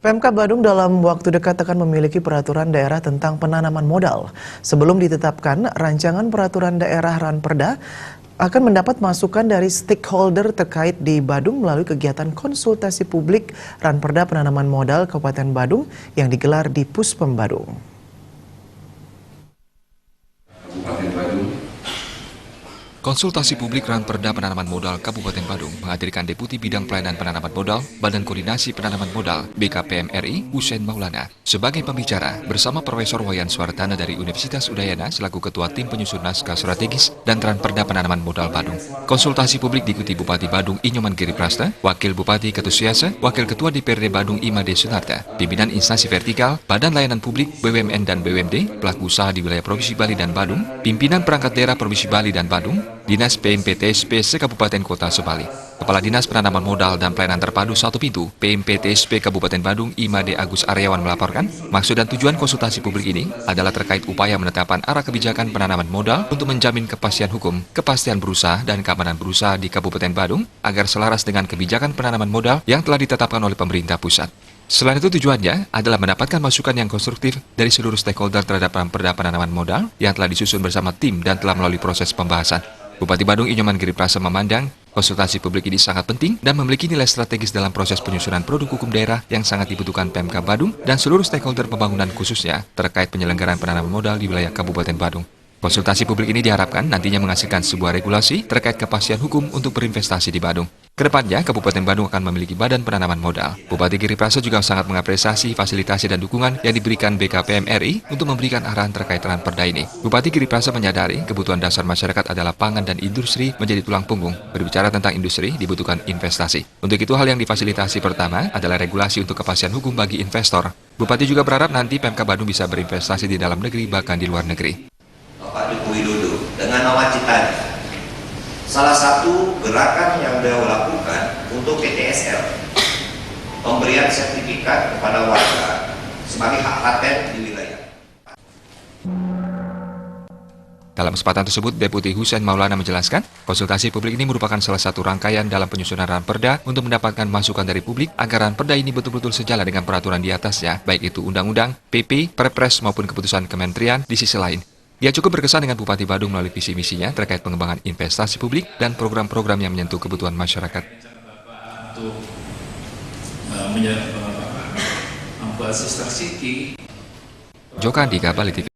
Pemkab Badung dalam waktu dekat akan memiliki peraturan daerah tentang penanaman modal. Sebelum ditetapkan, rancangan peraturan daerah Ranperda akan mendapat masukan dari stakeholder terkait di Badung melalui kegiatan konsultasi publik Ranperda Penanaman Modal Kabupaten Badung yang digelar di Puspem Badung. Konsultasi publik Ranperda Penanaman Modal Kabupaten Badung menghadirkan Deputi Bidang Pelayanan Penanaman Modal Badan Koordinasi Penanaman Modal BKPM RI Hussein Maulana sebagai pembicara bersama Profesor Wayan Suartana dari Universitas Udayana selaku Ketua Tim Penyusun Naskah Strategis dan Ranperda Penanaman Modal Badung. Konsultasi publik diikuti Bupati Badung Inyoman Giri Prasta, Wakil Bupati Ketusiasa, Wakil Ketua DPRD Badung Imade Sunarta, pimpinan instansi vertikal, Badan Layanan Publik, BUMN dan BUMD, pelaku usaha di wilayah Provinsi Bali dan Badung, pimpinan perangkat daerah Provinsi Bali dan Badung, Dinas PMPTSP se-Kabupaten Kota Sebali, Kepala Dinas Penanaman Modal dan Pelayanan Terpadu Satu Pintu, PMPTSP Kabupaten Badung Imade Agus Aryawan melaporkan, maksud dan tujuan konsultasi publik ini adalah terkait upaya menetapkan arah kebijakan penanaman modal untuk menjamin kepastian hukum, kepastian berusaha, dan keamanan berusaha di Kabupaten Badung agar selaras dengan kebijakan penanaman modal yang telah ditetapkan oleh pemerintah pusat. Selain itu tujuannya adalah mendapatkan masukan yang konstruktif dari seluruh stakeholder terhadap Ranperda Penanaman Modal yang telah disusun bersama tim dan telah melalui proses pembahasan. Bupati Badung Inyoman Giri Prasa memandang konsultasi publik ini sangat penting dan memiliki nilai strategis dalam proses penyusunan produk hukum daerah yang sangat dibutuhkan Pemkab Badung dan seluruh stakeholder pembangunan khususnya terkait penyelenggaraan penanaman modal di wilayah Kabupaten Badung. Konsultasi publik ini diharapkan nantinya menghasilkan sebuah regulasi terkait kepastian hukum untuk berinvestasi di Badung. Kedepannya, Kabupaten Badung akan memiliki badan penanaman modal. Bupati Giri Prasa juga sangat mengapresiasi fasilitasi dan dukungan yang diberikan BKPM RI untuk memberikan arahan terkait Ranperda ini. Bupati Giri Prasa menyadari kebutuhan dasar masyarakat adalah pangan dan industri menjadi tulang punggung. Berbicara tentang industri, dibutuhkan investasi. Untuk itu, hal yang difasilitasi pertama adalah regulasi untuk kepastian hukum bagi investor. Bupati juga berharap nanti Pemkab Badung bisa berinvestasi di dalam negeri bahkan di luar negeri. Bapak Joko Widodo dengan nawacitanya. Salah satu gerakan yang beliau lakukan untuk PTSL, pemberian sertifikat kepada warga sebagai hak paten di wilayah. Dalam kesempatan tersebut, Deputi Hussein Maulana menjelaskan, konsultasi publik ini merupakan salah satu rangkaian dalam penyusunan Ranperda untuk mendapatkan masukan dari publik agar Ranperda ini betul-betul sejalan dengan peraturan di atasnya, baik itu undang-undang, PP, Perpres maupun keputusan kementerian di sisi lain. Dia cukup berkesan dengan Bupati Badung melalui visi misinya terkait pengembangan investasi publik dan program-program yang menyentuh kebutuhan masyarakat. Untuk membuat Sister City. Joko Andika, Bali TV.